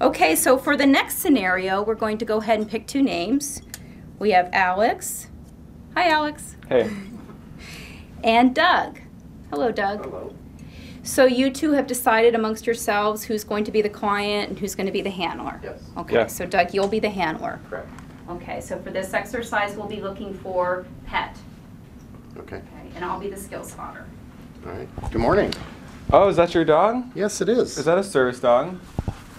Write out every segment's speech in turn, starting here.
Okay, so for the next scenario, we're going to go ahead and pick two names. We have Alex. Hi, Alex. Hey. And Doug. Hello, Doug. Hello. So you two have decided amongst yourselves who's going to be the client and who's going to be the handler? Yes. Okay, Yeah. so Doug, you'll be the handler. Correct. Okay, so for this exercise, we'll be looking for pet. Okay. Okay, and I'll be the skill spotter. All right. Good morning. Oh, is that your dog? Yes, it is. Is that a service dog?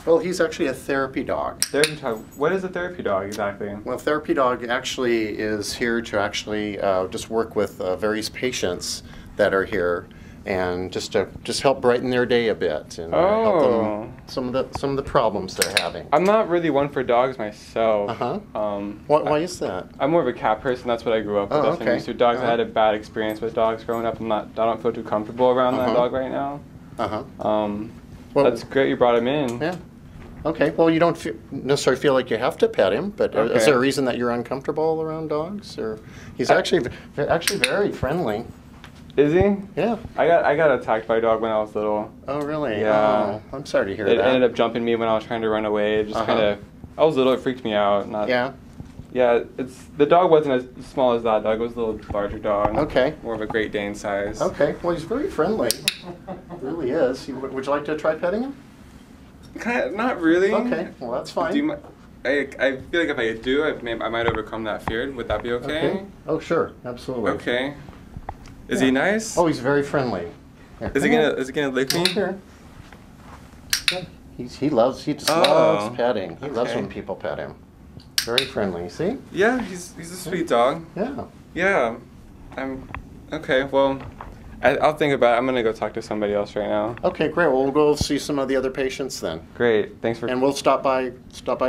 Well, he's actually a therapy dog. Therapy dog. What is a therapy dog exactly? Well, therapy dog actually is here to actually just work with various patients that are here, and just help brighten their day a bit and help them some of the problems they're having. I'm not really one for dogs myself. Why is that? I'm more of a cat person. That's what I grew up with. Oh, That's what I'm okay. used to. Dogs. I had a bad experience with dogs growing up. I don't feel too comfortable around that dog right now. Well, that's great you brought him in. Yeah. Okay. Well, you don't necessarily feel like you have to pet him, but is there a reason that you're uncomfortable around dogs, or he's actually very friendly? Is he? Yeah. I got attacked by a dog when I was little. Oh, really? Yeah. Oh, I'm sorry to hear It that. ended up jumping me when I was trying to run away. It just kind of. I was little. It freaked me out. Yeah. Yeah. The dog wasn't as small as that dog. It was a little larger dog. Okay. More of a Great Dane size. Okay. Well, he's very friendly. He really is. Would you like to try petting him? Not really. Okay. Well, that's fine. I feel like if I do, I might overcome that fear. Would that be okay? Oh, sure. Absolutely. Okay. Is he nice? Oh, he's very friendly. Here, Is he gonna lick me? Here. Yeah. He just loves petting. He loves when people pet him. Very friendly. See? Yeah, he's a sweet dog. Yeah. Yeah. Okay. Well, I'll think about it. I'm gonna go talk to somebody else right now. Okay, great. Well, we'll go see some of the other patients then. Great. Thanks for. And we'll stop by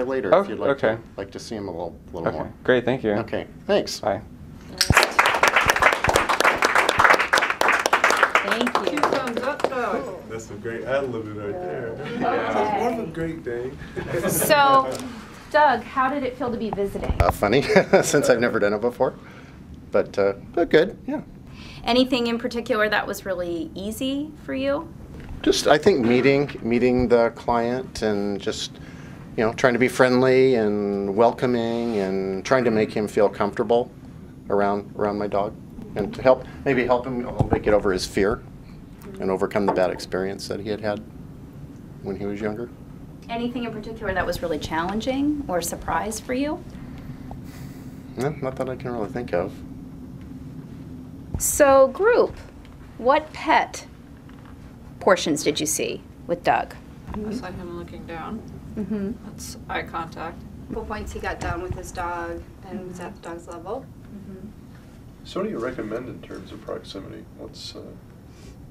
later if you'd like to see him a little more. Great. Thank you. Okay. Thanks. Bye. Thank you. 2 thumbs up, Doug. That's some great ad-libbing right there. Okay. That's a great thing. So, Doug, how did it feel to be visiting? Funny, since I've never done it before, but good. Yeah. Anything in particular that was really easy for you? Just I think meeting the client and just trying to be friendly and welcoming and trying to make him feel comfortable around my dog, and to maybe help him a little bit get over his fear and overcome the bad experience that he had when he was younger. Anything in particular that was really challenging or a surprise for you? No, not that I can really think of. So, group, what pet portions did you see with Doug? I saw him looking down. Mm-hmm. That's eye contact. Couple points he got down with his dog and was at the dog's level. So what do you recommend in terms of proximity? What's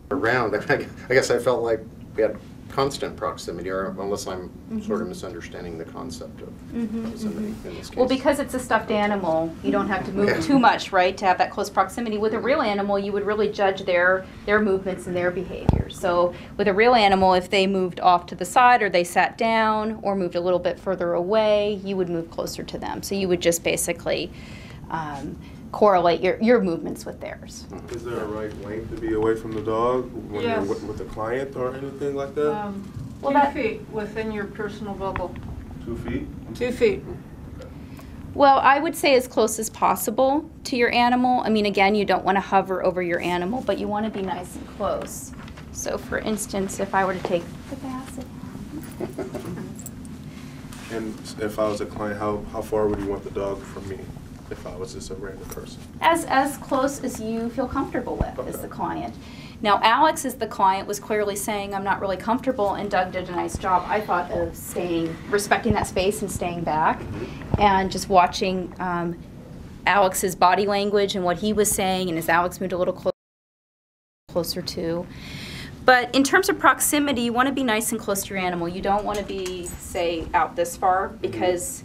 Around, I guess I felt like we had constant proximity, or unless I'm sort of misunderstanding the concept of proximity in this case. Well, because it's a stuffed animal, you don't have to move too much, right, to have that close proximity. With a real animal, you would really judge their movements and their behavior. So with a real animal, if they moved off to the side or they sat down or moved a little bit further away, you would move closer to them. So you would just basically correlate your movements with theirs. Is there a right length to be away from the dog when Yes. you're with a client or anything like that? 2 feet within your personal bubble. 2 feet? 2 feet. Well, I would say as close as possible to your animal. I mean, again, you don't want to hover over your animal, but you want to be nice and close. So, for instance, if I were to take the basset. And if I was a client, how far would you want the dog from me if I was just a random person? As close as you feel comfortable with as the client. Now, Alex, as the client, was clearly saying, I'm not really comfortable, and Doug did a nice job, I thought, of respecting that space and staying back, and just watching Alex's body language and what he was saying, and as Alex moved a little closer to. But in terms of proximity, you want to be nice and close to your animal. You don't want to be, say, out this far, because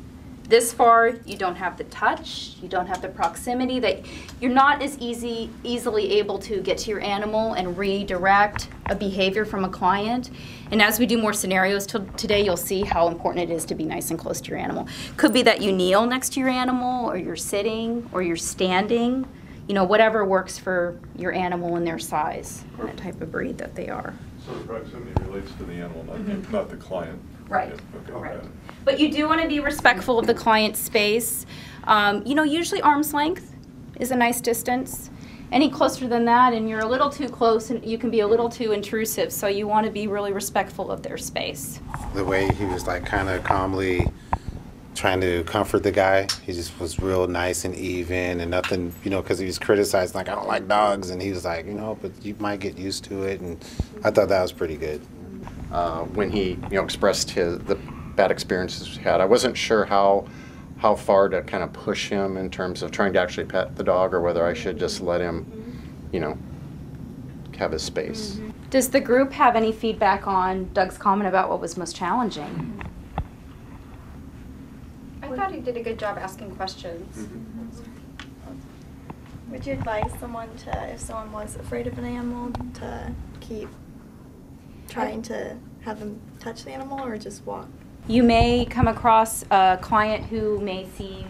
this far, you don't have the touch, you don't have the proximity, that you're not as easily able to get to your animal and redirect a behavior from a client. And as we do more scenarios today, you'll see how important it is to be nice and close to your animal. Could be that you kneel next to your animal, or you're sitting, or you're standing. you know, whatever works for your animal and their size, and the type of breed that they are. So the proximity relates to the animal, not the client. Right. Yeah, okay, Right. got it. But you do want to be respectful of the client's space. You know, usually arm's length is a nice distance. Any closer than that and you're a little too close, and you can be a little too intrusive, so you want to be really respectful of their space. The way he was like kind of calmly trying to comfort the guy, he just was real nice and even and nothing, you know, because he was criticized like, I don't like dogs, and he was like, you know, but you might get used to it, and I thought that was pretty good. When he, you know, expressed the bad experiences he had, I wasn't sure how far to kind of push him in terms of trying to actually pet the dog, or whether I should just let him, you know, have his space. Does the group have any feedback on Doug's comment about what was most challenging? I thought he did a good job asking questions. Would you advise someone to, if someone was afraid of an animal, to keep trying to have them touch the animal or just walk? You may come across a client who may seem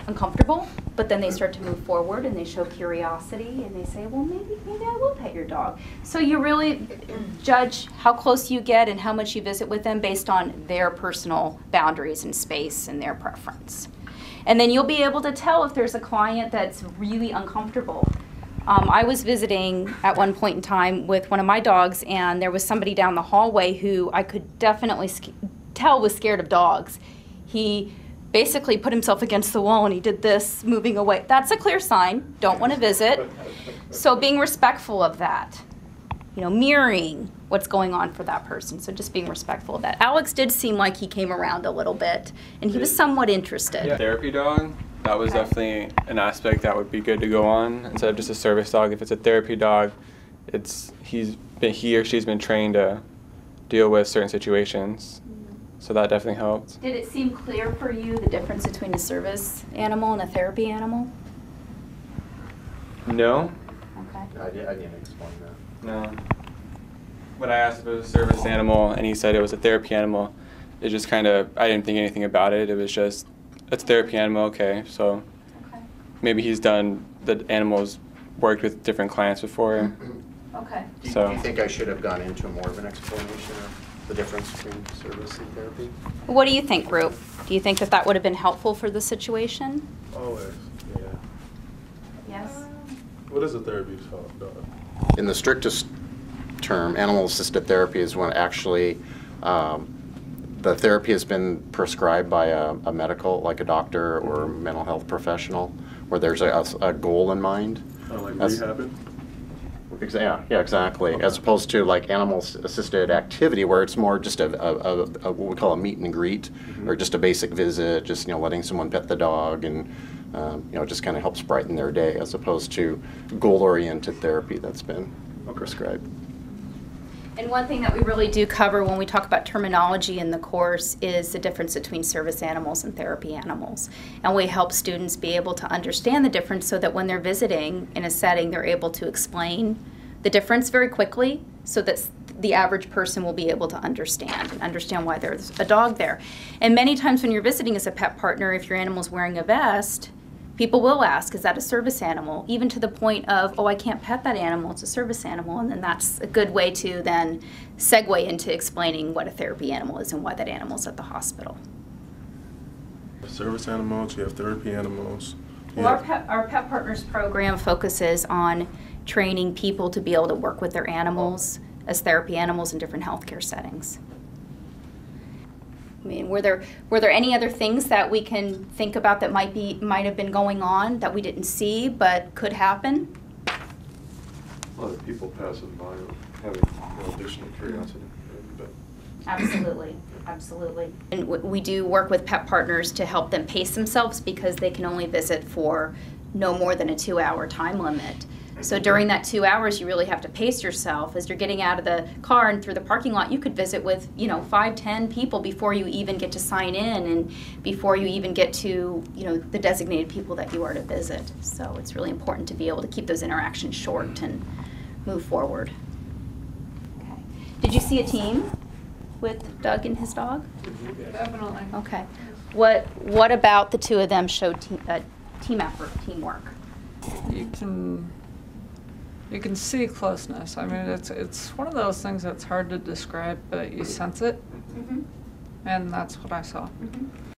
uncomfortable, but then they start to move forward and they show curiosity and they say, well, maybe I will pet your dog. So you really judge how close you get and how much you visit with them based on their personal boundaries and space and their preference. And then you'll be able to tell if there's a client that's really uncomfortable. I was visiting at one point in time with one of my dogs, and there was somebody down the hallway who I could definitely tell was scared of dogs. He basically put himself against the wall and he did this, moving away. That's a clear sign. Don't want to visit. So being respectful of that, you know, mirroring what's going on for that person. So just being respectful of that. Alex did seem like he came around a little bit, and he was somewhat interested. Therapy dog, that was definitely an aspect that would be good to go on instead of just a service dog. If it's a therapy dog, he or she's been trained to deal with certain situations. So that definitely helped. Did it seem clear for you the difference between a service animal and a therapy animal? No. Okay. I didn't explain that. No. When I asked if it was a service animal and he said it was a therapy animal, it just kind of, I didn't think anything about it. It was just, it's a therapy animal, okay. So maybe he's done, the animal's worked with different clients before. Okay. Do So you think I should have gone into more of an explanation of the difference between service and therapy? What do you think, group? Do you think that that would have been helpful for the situation? Always, yeah. Yes. What is a therapy dog? In the strictest term, animal-assisted therapy is when actually the therapy has been prescribed by a medical, like a doctor or mental health professional, where there's a goal in mind. Like That's- rehabbing? Yeah, exactly. Okay. As opposed to like animal-assisted activity, where it's more just a what we call a meet and greet, or just a basic visit, just, you know, letting someone pet the dog, and you know, just kind of helps brighten their day, as opposed to goal-oriented therapy that's been prescribed. And one thing that we really do cover when we talk about terminology in the course is the difference between service animals and therapy animals. And we help students be able to understand the difference so that when they're visiting in a setting, they're able to explain the difference very quickly so that the average person will be able to understand why there's a dog there. And many times when you're visiting as a pet partner, if your animal's wearing a vest, people will ask, is that a service animal? Even to the point of, oh, I can't pet that animal, it's a service animal. And then that's a good way to then segue into explaining what a therapy animal is and why that animal's at the hospital. Service animals, you have therapy animals. Well, our Pet Partners program focuses on training people to be able to work with their animals as therapy animals in different healthcare settings. I mean, were there any other things that we can think about that might have been going on that we didn't see but could happen? Other people passing by having additional curiosity. But Absolutely, absolutely. And we do work with Pet Partners to help them pace themselves because they can only visit for no more than a 2-hour time limit. So during that 2 hours, you really have to pace yourself. As you're getting out of the car and through the parking lot, you could visit with, 5, 10 people before you even get to sign in and before you even get to, the designated people that you are to visit. So it's really important to be able to keep those interactions short and move forward. Okay. Did you see a team with Doug and his dog? Definitely. Okay. What about the two of them showed team effort, teamwork? you can see closeness. I mean, it's one of those things that's hard to describe, but you sense it, Mhm. and that's what I saw. Mhm.